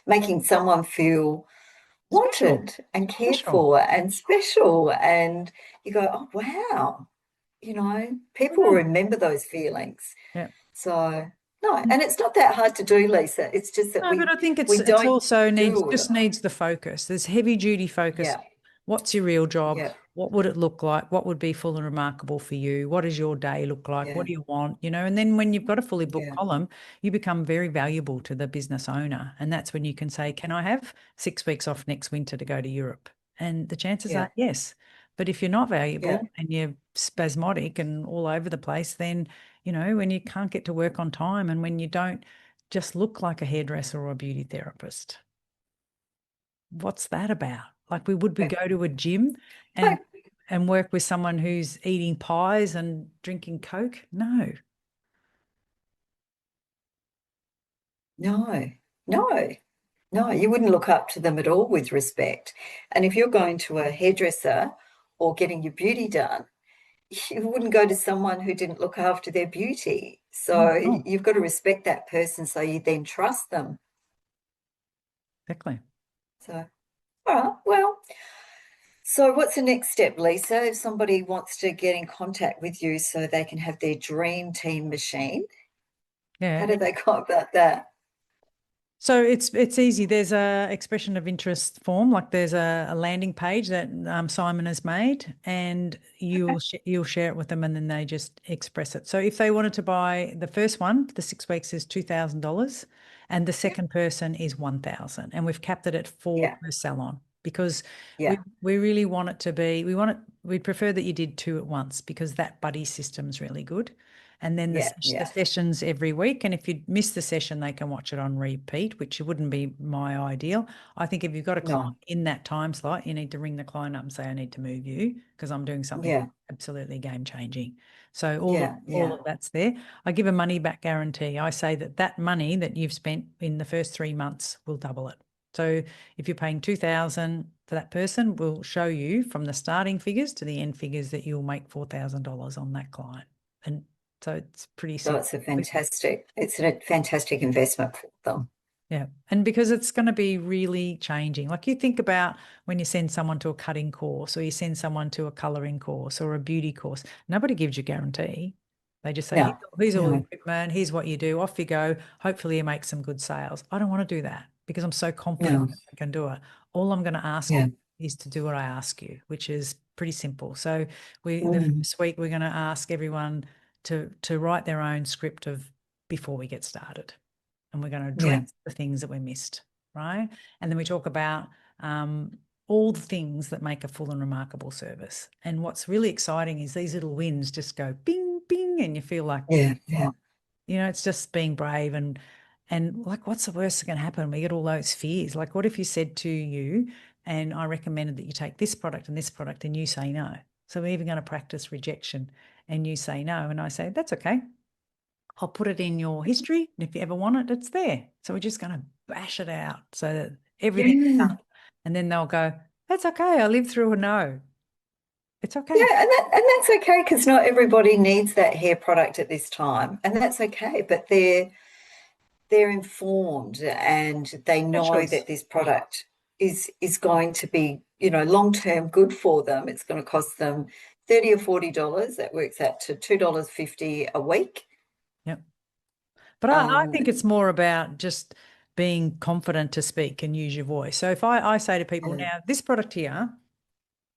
making someone feel Special. wanted and cared Special. for and special. And you go, oh, wow, people Yeah. remember those feelings. Yeah. So, no, and it's not that hard to do, Lisa. It's just that No, but I think we it's don't also do it. needs the focus. There's heavy duty focus. Yeah, What's your real job? yeah, What would it look like? What would be full and remarkable for you? What does your day look like? What yeah, do you want? And then when you've got a fully booked yeah, column, you become very valuable to the business owner. And that's when you can say, can I have 6 weeks off next winter to go to Europe? And the chances yeah, are yes. But if you're not yeah, valuable and you're spasmodic and all over the place, then, when you can't get to work on time and when you don't just look like a hairdresser or a beauty therapist. What's that about? Like would we yeah. go to a gym and No, work with someone who's eating pies and drinking Coke? No. no, no, no, you wouldn't look up to them at all with respect. And if you're going to a hairdresser or getting your beauty done, you wouldn't go to someone who didn't look after their beauty. So Oh, you've got to respect that person so you then trust them. exactly. So, all right, well, so what's the next step, Lisa? If somebody wants to get in contact with you so they can have their dream team machine, how Yeah. do they go about that? So it's easy. There's a expression of interest form, like there's a landing page that Simon has made, and Okay. you'll share it with them, and then they just express it. So if they wanted to buy the first one, the 6 weeks is $2,000, and the Yep. second person is 1,000, and we've capped it at four Yeah, per salon because yeah, we really want it to be. We'd prefer that you did two at once because that buddy system's really good. And then yeah, the yeah. sessions every week. And if you miss the session, they can watch it on repeat, which wouldn't be my ideal. I think if you've got a client No, in that time slot, you need to ring the client up and say, I need to move you because I'm doing something yeah, absolutely game changing. So all of yeah, all yeah. of that's there. I give a money back guarantee. I say that money that you've spent in the first 3 months will double it. So if you're paying 2,000 for that person, we'll show you from the starting figures to the end figures that you'll make $4,000 on that client. And so it's pretty So simple. it's a fantastic investment for them. Yeah. And because it's going to be really changing. Like you think about when you send someone to a cutting course or you send someone to a coloring course or a beauty course, nobody gives you guarantee. They just say, No, here's all the no, equipment, here's what you do, off you go. Hopefully you make some good sales. I don't want to do that because I'm so confident no, I can do it. All I'm going to ask you yeah. is to do what I ask you, which is pretty simple. So the Mm, first week we're going to ask everyone to write their own script of before we get started, and we're going to yeah, address the things that we missed, right? And then we talk about all the things that make a full and remarkable service. And what's really exciting is these little wins just go bing, bing, and you feel like, yeah, yeah, it's just being brave and like, what's the worst that can happen? We get all those fears. Like, what if you said to you, and I recommended that you take this product, and you say no? So we're even going to practice rejection, and you say no, and I say that's okay. I'll put it in your history. And if you ever want it, it's there. So we're just going to bash it out so that everything's yeah. done. And then they'll go, that's okay. I lived through a no. It's okay. Yeah, and that's okay because not everybody needs that hair product at this time, and that's okay. But they're informed and they Their know choice. that this product is going to be, long term good for them. It's going to cost them $30 or $40. That works out to $2.50 a week. Yep. But I Um, think it's more about just being confident to speak and use your voice. So if I say to people and now, this product here,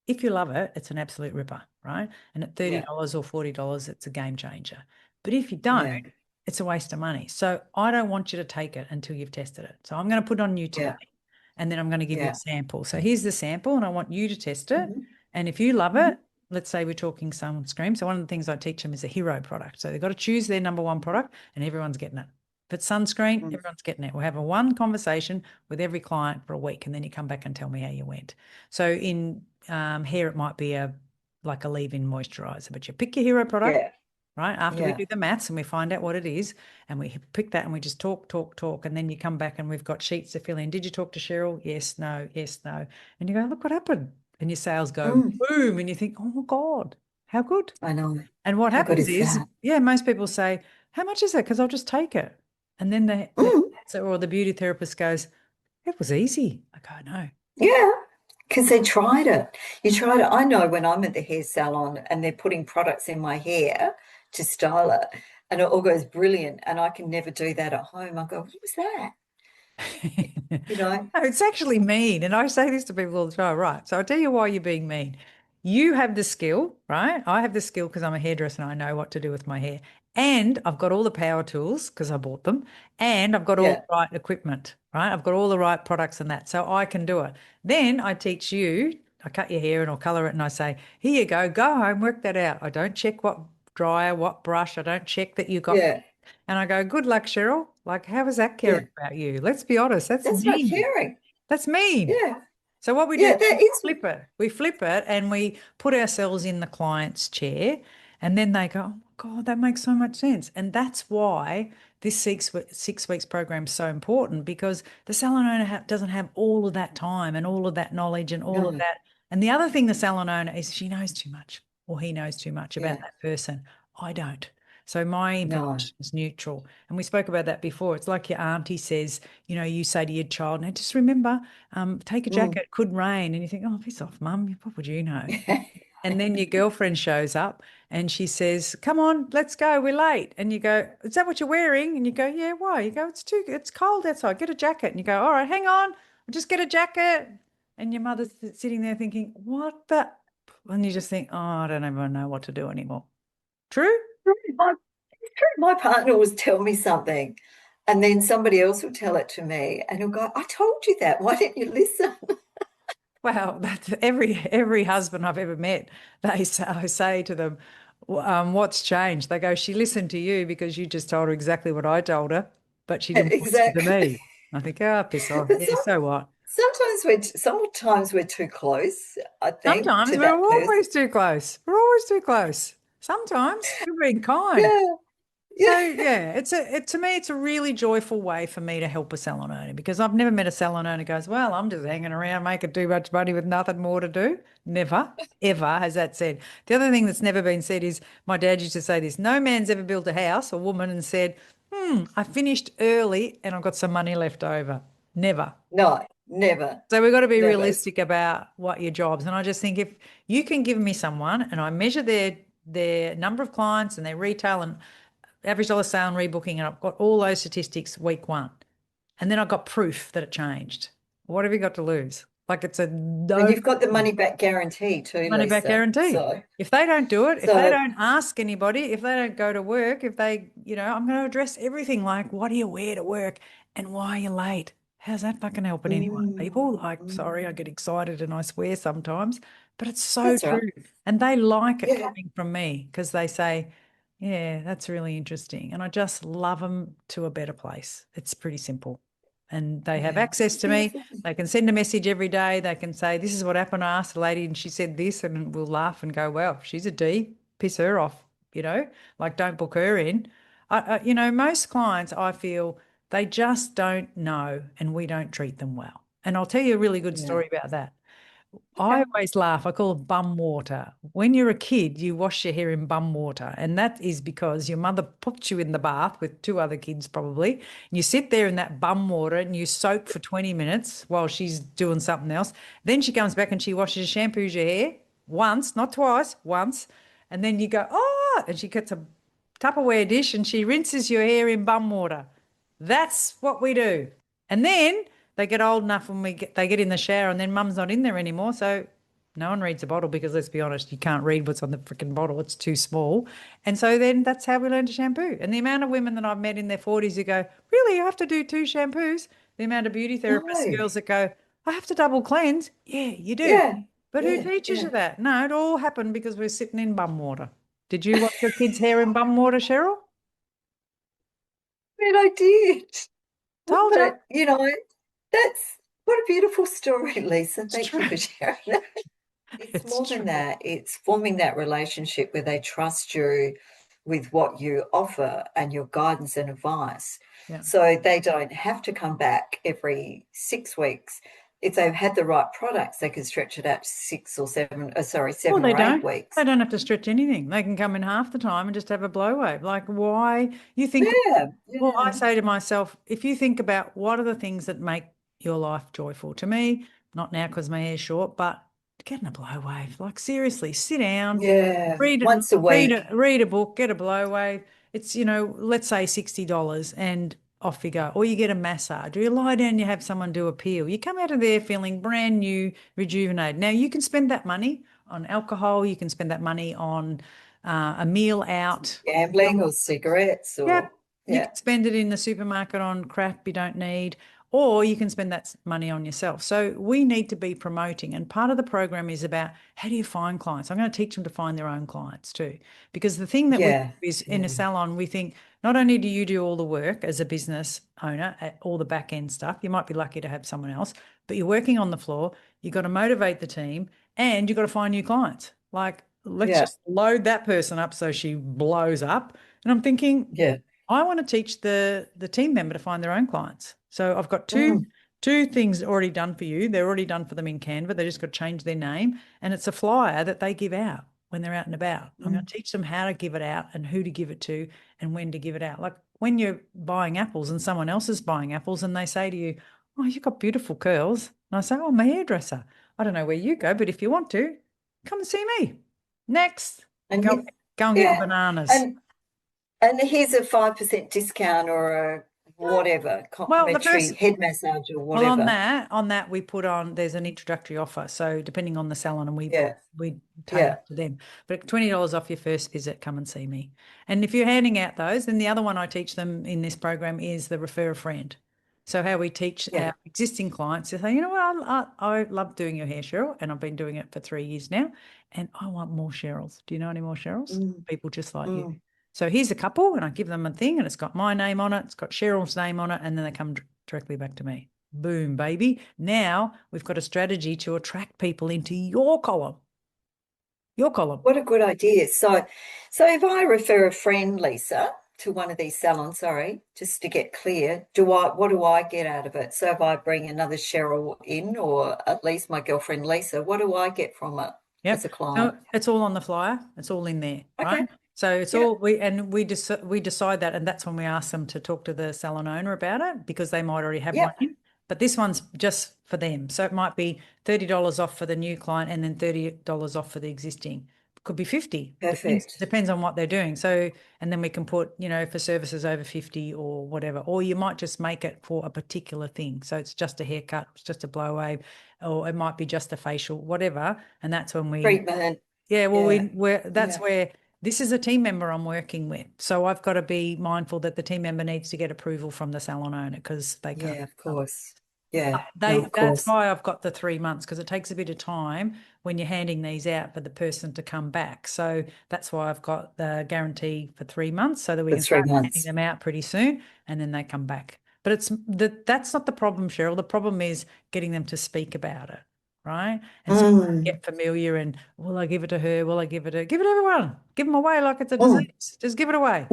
if you love it, it's an absolute ripper, right? And at yeah, $30 or $40, it's a game changer. But if you don't, yeah, it's a waste of money. So I don't want you to take it until you've tested it. So I'm going to put it on you today, yeah, and then I'm going to give you a yeah. sample. So here's the sample, and I want you to test it. Mhm, And if you love mhm. it, let's say we're talking sunscreen. So one of the things I teach them is a hero product. So they've got to choose their number one product, and everyone's getting it. If it's sunscreen, Mm. everyone's getting it. We'll have a one conversation with every client for a week, and then you come back and tell me how you went. So in hair, it might be like a leave-in moisturizer, but you pick your hero product, Yeah, right? After we yeah. do the maths and we find out what it is, and we pick that and we just talk, talk, talk, and then you come back and we've got sheets to fill in. Did you talk to Cheryl? Yes, no, yes, no. And you go, look what happened. And your sales go Mm, boom, and you think, oh my God, how good. I know. And what How good happens is is, that? yeah, most people say, how much is it? Because I'll just take it. And then the Mm, or the beauty therapist goes, It was easy. I go, no. Yeah, because they tried it. You tried it. I know when I'm at the hair salon and they're putting products in my hair to style it, and it all goes brilliant, and I can never do that at home. I go, what was that? You know? No, it's actually mean. And I say this to people all the time, right? So I'll tell you why you're being mean. You have the skill, right? I have the skill because I'm a hairdresser and I know what to do with my hair. And I've got all the power tools because I bought them. And I've got all Yeah, the right equipment, right? I've got all the right products and that. So I can do it. Then I teach you, I cut your hair and I'll color it and I say, here you go home, work that out. I don't check what dryer, what brush. I don't check that you got. yeah, And I go, good luck, Cheryl. Like, how is that yeah. caring about you? Let's be honest. That's That's not mean. caring. That's mean. Yeah, So what we do yeah, is that we is. flip it. We flip it and we put ourselves in the client's chair. And then they go, oh my God, that makes so much sense. And that's why this 6 weeks program is so important because the salon owner doesn't have all of that time and all of that knowledge and all of No, that. And the other thing the salon owner is she knows too much or he knows too much about yeah, that person. I don't. So my no, information is neutral. And we spoke about that before. It's like your auntie says, you say to your child, now just remember, take a mm. jacket, could rain. And you think, oh, piss off, mum. What would you know? And then your girlfriend shows up and she says, come on, let's go. We're late. And you go, is that what you're wearing? And you go, yeah, why? You go, it's cold outside. Get a jacket. And you go, all right, hang on. I'll just get a jacket. And your mother's sitting there thinking, what the? And you just think, oh, I don't even know what to do anymore. True? My, my partner will tell me something, and then somebody else will tell it to me, and he'll go, I told you that. Why didn't you listen? Well, that's every husband I've ever met. I say to them, "What's changed?" They go, "She listened to you because you just told her exactly what I told her, but she didn't listen to Exactly. me." I think, "Ah, piss off." But Yeah, so what? sometimes we're too close, I think, Sometimes to we're that person. always too close. We're always too close. Sometimes you're being kind. Yeah, So yeah. yeah, to me, it's a really joyful way for me to help a salon owner because I've never met a salon owner who goes, well, I'm just hanging around making too much money with nothing more to do. Never, ever has that said. The other thing that's never been said is my dad used to say this: no man's ever built a house, a woman, and said, I finished early and I've got some money left over. Never. No, never, So we've got to be never. realistic about what your jobs. And I just think if you can give me someone and I measure their number of clients and their retail and average dollar sale and rebooking, and I've got all those statistics week one. And then I've got proof that it changed. What have you got to lose? Like it's a And no you've got the money back guarantee too, money back Lisa. guarantee. So, If they don't do it, if they so, don't ask anybody, if they don't go to work, if they, I'm going to address everything like, what do you wear to work and why are you late? How's that fucking helping anyone? People like, sorry, I mm, get excited and I swear sometimes, but it's so that's right. true. And they like it Yeah, coming from me because they say, yeah, that's really interesting. And I just love them to a better place. It's pretty simple. And they have yeah. access It's to me. beautiful. They can send a message every day. They can say, this is what happened. I asked the lady and she said this, and we'll laugh and go, well, she's a D, piss her off, like don't book her in. Most clients, I feel they just don't know and we don't treat them well. And I'll tell you a really good Yeah. story about that. I Okay. always laugh. I call it bum water. When you're a kid, you wash your hair in bum water. And that is because your mother puts you in the bath with two other kids, probably. And you sit there in that bum water and you soak for 20 minutes while she's doing something else. Then she comes back and she shampoos your hair once, not twice, once. And then you go, oh, and she gets a Tupperware dish and she rinses your hair in bum water. That's what we do. And then they get old enough when they get in the shower and then mum's not in there anymore. So no one reads the bottle because let's be honest, you can't read what's on the freaking bottle. It's too small. And so then that's how we learn to shampoo. And the amount of women that I've met in their 40s who go, really, you have to do two shampoos? The amount of beauty therapist No. girls that go, I have to double cleanse. Yeah, you do. Yeah. But who Yeah. teaches Yeah. you that? No, it all happened because we're sitting in bum water. Did you wash your kids' hair in bum water, Cheryl? And I did. Told you. But, that's what a beautiful story, Lisa. It's Thank true. you for sharing that. It's It's more than true. that. It's forming that relationship where they trust you with what you offer and your guidance and advice. Yeah. So they don't have to come back every 6 weeks. If they've had the right products, they can stretch it out to 7 Well, they or eight don't. weeks. They don't have to stretch anything. They can come in half the time and just have a blow wave. Like, why? You think, Yeah, well, I yeah, say to myself, if you think about what are the things that make your life joyful. To me, not now because my hair's short, but getting a blow wave. Like seriously, sit down, Yeah. read Once a read week. read a book, get a blow wave. It's, let's say $60 and off you go. Or you get a massage, or you lie down, you have someone do a peel. You come out of there feeling brand new, rejuvenated. Now you can spend that money on alcohol, you can spend that money on a meal out. Gambling or cigarettes Yep. or, You yeah. can spend it in the supermarket on crap you don't need, or you can spend that money on yourself. So we need to be promoting. And part of the program is about how do you find clients? I'm going to teach them to find their own clients too. Because the thing that we do Yeah. is in Yeah. a salon, we think not only do you do all the work as a business owner, all the back end stuff, you might be lucky to have someone else, but you're working on the floor, you've got to motivate the team, and you've got to find new clients. Like, let's Yeah. just load that person up so she blows up. And I'm thinking, Yeah. I want to teach the team member to find their own clients. So I've got Mm. two things already done for you. They're already done for them in Canva. They just got to change their name, and it's a flyer that they give out when they're out and about. I'm going Mm. to teach them how to give it out and who to give it to and when to give it out. Like when you're buying apples and someone else is buying apples and they say to you, "Oh, you've got beautiful curls," and I say, "Oh, I'm a hairdresser. I don't know where you go, but if you want to, come and see me." Next, And go go and get your yeah. bananas. And here's a 5% discount or a whatever, Well, the complimentary first head massage or Well, on whatever. that we put on there's an introductory offer. So depending on the salon, and Yeah. we tailor Yeah. to them. But $20 off your first visit, come and see me. And if you're handing out those, then the other one I teach them in this program is the refer a friend. So how we teach Yeah. our existing clients to say, you know what, I love doing your hair, Cheryl, and I've been doing it for 3 years now, and I want more Cheryls. Do you know any more Cheryls? Mm. People just like you. Mm. So here's a couple, and I give them a thing, and it's got my name on it, it's got Cheryl's name on it, and then they come directly back to me. Boom, baby. Now we've got a strategy to attract people into your column. Your column. What a good idea. So if I refer a friend, Lisa, to one of these salons, sorry, just to get clear, what do I get out of it? So if I bring another Cheryl in, or at least my girlfriend Lisa, what do I get from it as Yep. a client? So it's all on the flyer. It's all in there, Okay. right? So it's Yeah. all we decide that, and that's when we ask them to talk to the salon owner about it because they might already have one Yeah. in. But this one's just for them. So it might be $30 off for the new client and then $30 off for the existing. Could be 50. Perfect. Depends on what they're doing. So, and then we can put, for services over 50 or whatever. Or you might just make it for a particular thing. So it's just a haircut, it's just a blow wave, or it might be just a facial, whatever. And that's when Treatment. yeah, well, Yeah. that's Yeah. where this is a team member I'm working with. So I've got to be mindful that the team member needs to get approval from the salon owner because they can't. Yeah, of course. Yeah. No, of That's course. why I've got the 3 months because it takes a bit of time when you're handing these out for the person to come back. So that's why I've got the guarantee for 3 months so that we For can three start handing months. them out pretty soon and then they come back. But that's not the problem, Cheryl. The problem is getting them to speak about it, right? And so Mm. get familiar and will I give it to her? Will I give it to everyone? Give them away like it's a Mm. disease. Just give it away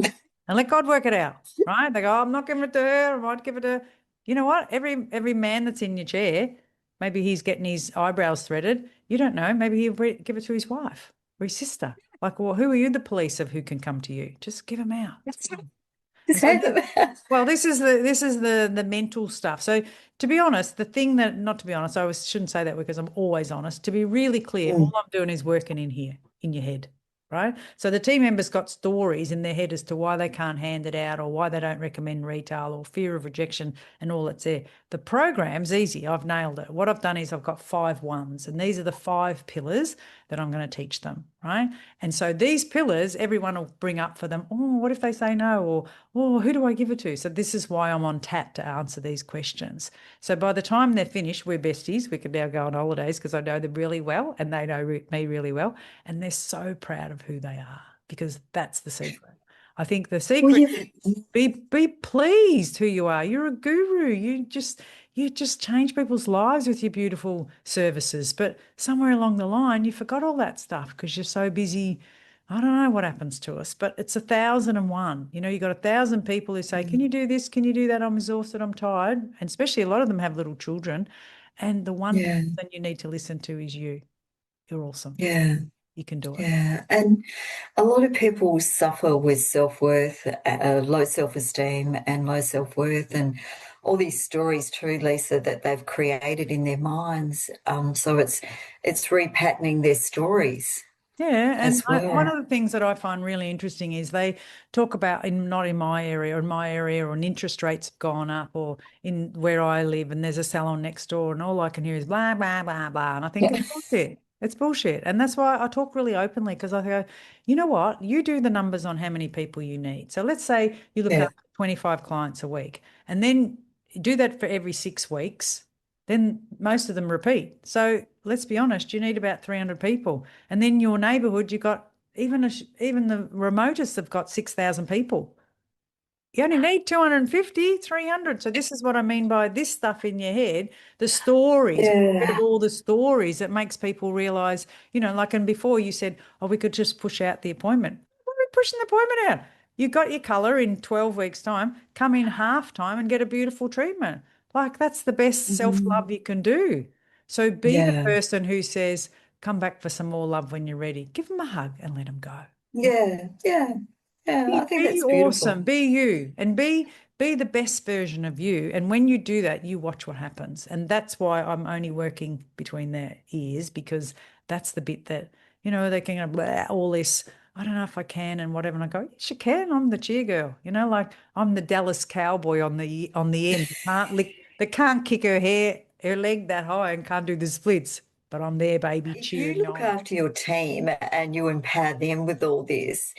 and let God work it out, right? They go, oh, I'm not giving it to her. I might give it to, you know what? Every man that's in your chair, maybe he's getting his eyebrows threaded. You don't know. Maybe he'll give it to his wife or his sister. Like, well, who are you the police of who can come to you? Just give them out. It's fine. And Just so hand them out. well, this is the mental stuff. So to be honest, the thing that not to be honest, shouldn't say that because I'm always honest. To be really clear, all Mm. I'm doing is working in here, in your head, right? So the team members got stories in their head as to why they can't hand it out or why they don't recommend retail or fear of rejection and all that's there. The program's easy. I've nailed it. What I've done is I've got 5 1s, and these are the 5 pillars that I'm going to teach them, right? And so these pillars, everyone will bring up for them. Oh, what if they say no? Or oh, who do I give it to? So this is why I'm on tap to answer these questions. So by the time they're finished, we're besties. We can now go on holidays because I know them really well and they know me really well. And they're so proud of who they are because that's the secret. I think the Well, secret is be pleased who you are. You're a guru. You just change people's lives with your beautiful services. But somewhere along the line, you forgot all that stuff because you're so busy. I don't know what happens to us, but it's 1,001. You got 1,000 people who say, can you do this? Can you do that? I'm exhausted. I'm tired. And especially a lot of them have little children. And the one yeah, person you need to listen to is you. You're awesome. yeah, You can do it. yeah. And a lot of people suffer with self-worth, low self-esteem and low self-worth and all these stories too, Lisa, that they've created in their minds. So it's repatterning their stories Yeah, and as one well. of the things that I find really interesting is they talk about not in my area, or in my area, or interest rates have gone up, or in where I live, and there's a salon next door, and all I can hear is blah blah blah blah, and I think it's Yeah. bullshit. It's bullshit, and that's why I talk really openly because I go, you know what? You do the numbers on how many people you need. So let's say you look Yeah. after 25 clients a week, and then you do that for every 6 weeks. Then most of them repeat. So let's be honest, you need about 300 people. And then your neighborhood, you got even the remotest have got 6,000 people. You only need 250, 300. So this is what I mean by this stuff in your head, the stories, get Yeah. all the stories that makes people realize, like, and before you said, oh, we could just push out the appointment. Why are we pushing the appointment out? You got your color in 12 weeks time, come in half time and get a beautiful treatment. Like that's the best Mhm. self-love you can do. So be the Yeah. person who says, come back for some more love when you're ready. Give them a hug and let them go. Yeah. Yeah. Yeah. I think Be that's awesome. beautiful. Be you and be the best version of you. And when you do that, you watch what happens. And that's why I'm only working between their ears because that's the bit that, they can go blah, all this. I don't know if I can and whatever. And I go, yes, you can. I'm the cheer girl. Like I'm the Dallas cowboy on the end. That can't kick her leg that high and can't do the splits. But I'm there, baby, If you cheering look on. after your team and you empower them with all this,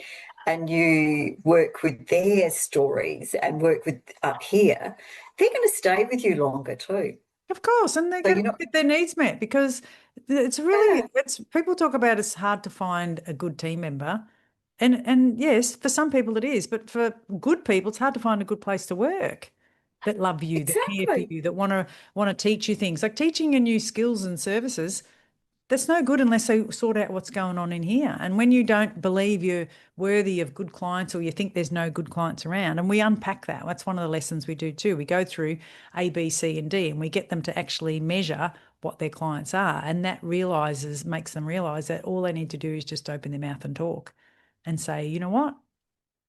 and you work with their stories and work with up here, they're going to stay with you longer too. Of course, and they're So going you're to not, get their needs met because yeah, it's people talk about it's hard to find a good team member. And yes, for some people it is, but for good people, it's hard to find a good place to work that love you, that care for exactly. you, that want to teach you things. Like teaching you new skills and services that's no good unless they sort out what's going on in here. And when you don't believe you're worthy of good clients or you think there's no good clients around, and we unpack that. That's one of the lessons we do too. We go through A, B, C, and D, and we get them to actually measure what their clients are. And that makes them realize that all they need to do is just open their mouth and talk and say, you know what?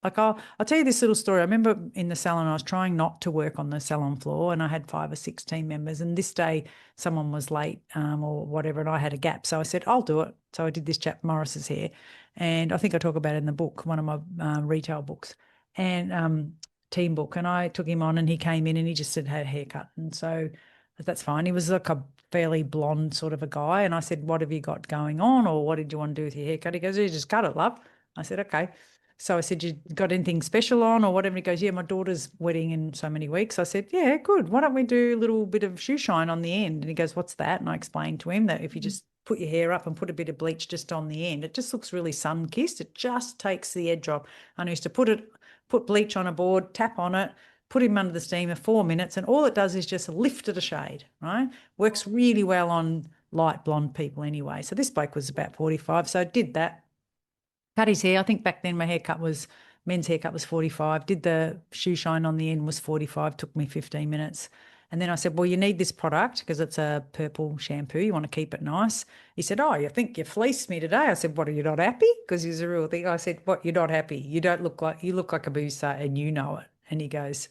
Like I'll tell you this little story. I remember in the salon, I was trying not to work on the salon floor, and I had 5 or 6 team members. And this day, someone was late or whatever, and I had a gap, so I said I'll do it. So I did this chap Morris's hair, and I think I talk about it in the book, one of my retail books, and team book. And I took him on, and he came in, and he just said had a haircut, and so that's fine. He was like a fairly blonde sort of a guy, and I said, "What have you got going on, or what did you want to do with your haircut?" He goes, "You just cut it, love." I said, "Okay." So I said, "You got anything special on or whatever?" He goes, "Yeah, my daughter's wedding in so many weeks." I said, "Yeah, good. Why don't we do a little bit of shoe shine on the end?" And he goes, "What's that?" And I explained to him that if you just put your hair up and put a bit of bleach just on the end, it just looks really sun-kissed. It just takes the edge off. And I used to put bleach on a board, tap on it, put him under the steamer 4 minutes, and all it does is just lift it a shade, right? Works really well on light blonde people anyway. So this bloke was about 45, so I did that. Cut his hair. I think back then men's haircut was 45. Did the shoe shine on the end was 45. Took me 15 minutes. And then I said, well, you need this product because it's a purple shampoo. You want to keep it nice. He said, oh, you think you fleeced me today? I said, what, are you not happy? Because he's a real thing. I said, what, you're not happy? You look like a booster and you know it. And he goes,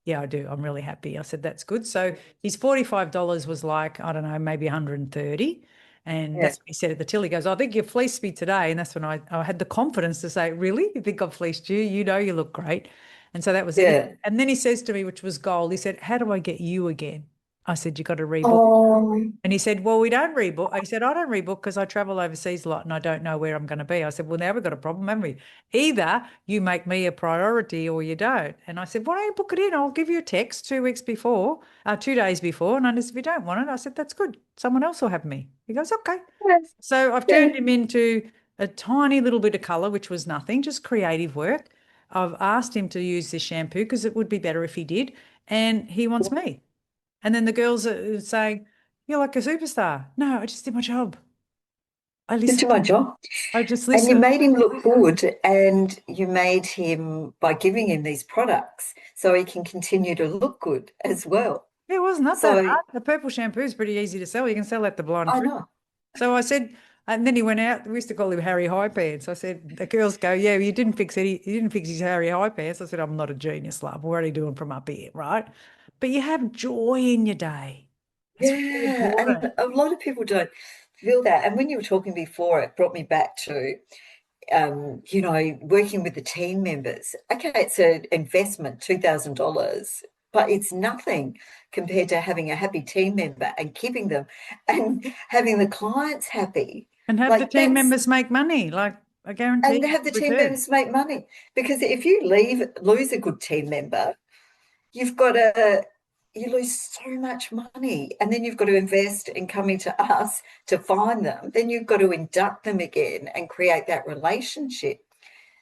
yeah, I do. I'm really happy. I said, that's good. So his $45 was like, I don't know, maybe 130. And Yeah, that's what he said at the till. He goes, I think you fleeced me today. And that's when I had the confidence to say, really? You think I've fleeced you? You know you look great. And so that was it. yeah. And then he says to me, which was gold, he said, how do I get you again? I said, you got to rebook. Oh, And he said, well, we don't rebook. He said, I don't rebook because I travel overseas a lot and I don't know where I'm going to be. I said, well, now we've got a problem, haven't we? Either you make me a priority or you don't. And I said, why don't you book it in? I'll give you a text 2 weeks before, 2 days before. And I said, if you don't want it, I said, that's good. Someone else will have me. He goes, okay. yes, So I've yeah. turned him into a tiny little bit of colour, which was nothing, just creative work. I've asked him to use this shampoo because it would be better if he did. And he wants me. And then the girls are saying, you're like a superstar. No, I just did my job. I Did listened. my job. I just And you listened. made him look good, and you made him by giving him these products so he can continue to look good as well. It was not that So hard. The purple shampoo is pretty easy to sell. You can sell at the blind I fruit. know. So I said, and then he went out. We used to call him Harry High Pants. I said, the girls go, yeah, you didn't fix it. You didn't fix his Harry High Pants. I said, I'm not a genius, love. What are you doing from up here, right? but you have joy in your day. It's really Yeah, important. and a lot of people don't feel that. And when you were talking before, it brought me back to working with the team members. Okay, it's an investment, $2,000, but it's nothing compared to having a happy team member and keeping them and having the clients happy. And have the Like team that's members make money, like I and guarantee have the team return. members make money. Because if you lose a good team member, you've got to you lose so much money, and then you've got to invest in coming to us to find them. Then you've got to induct them again and create that relationship.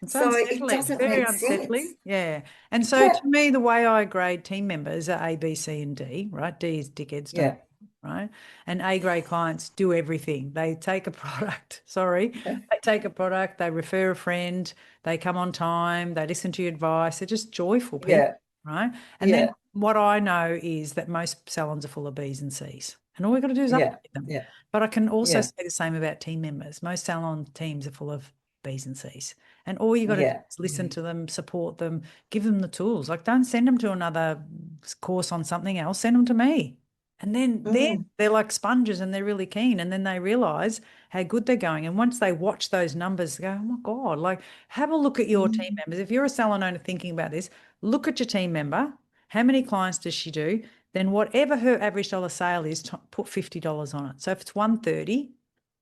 It's So it unsettling, doesn't very make sense. unsettling. Yeah. And so Yeah, to me, the way I grade team members are A, B, C, and D, right? D is dickheads, don't, yeah, right? And A grade clients do everything. They take a product, sorry, they take a product, they refer a friend, they come on time, they listen to your advice. They're just joyful people, yeah, right? And then yeah, what I know is that most salons are full of B's and C's. And all we've got to do is yeah, update them. yeah, But I can also yeah, say the same about team members. Most salon teams are full of B's and C's. And all you got to do yeah, is listen to them, support them, give them the tools. Like, don't send them to another course on something else. Send them to me. And then mm, they're like sponges and they're really keen. And then they realize how good they're going. And once they watch those numbers, they go, oh my God, like have a look at your team mm, members. If you're a salon owner thinking about this, look at your team member. How many clients does she do? Then whatever her average dollar sale is, put $50 on it. So if it's 130,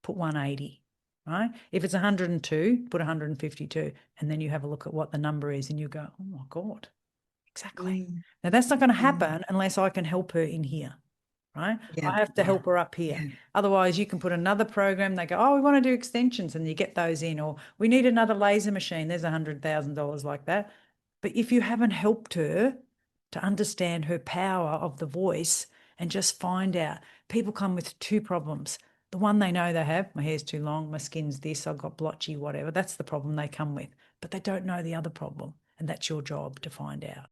put 180. Right? If it's 102, put 152. And then you have a look at what the number is and you go, oh my God, exactly. mm, Now that's not going to mm, happen unless I can help her in here. Right? yeah, I have to yeah, help her up here. yeah, Otherwise, you can put another program. They go, oh, we want to do extensions, and you get those in, or we need another laser machine. There's $100,000 like that. But if you haven't helped her to understand her power of the voice and just find out, people come with two problems. The one they know they have, my hair's too long, my skin's this, I've got blotchy, whatever. That's the problem they come with. But they don't know the other problem. And that's your job to find out.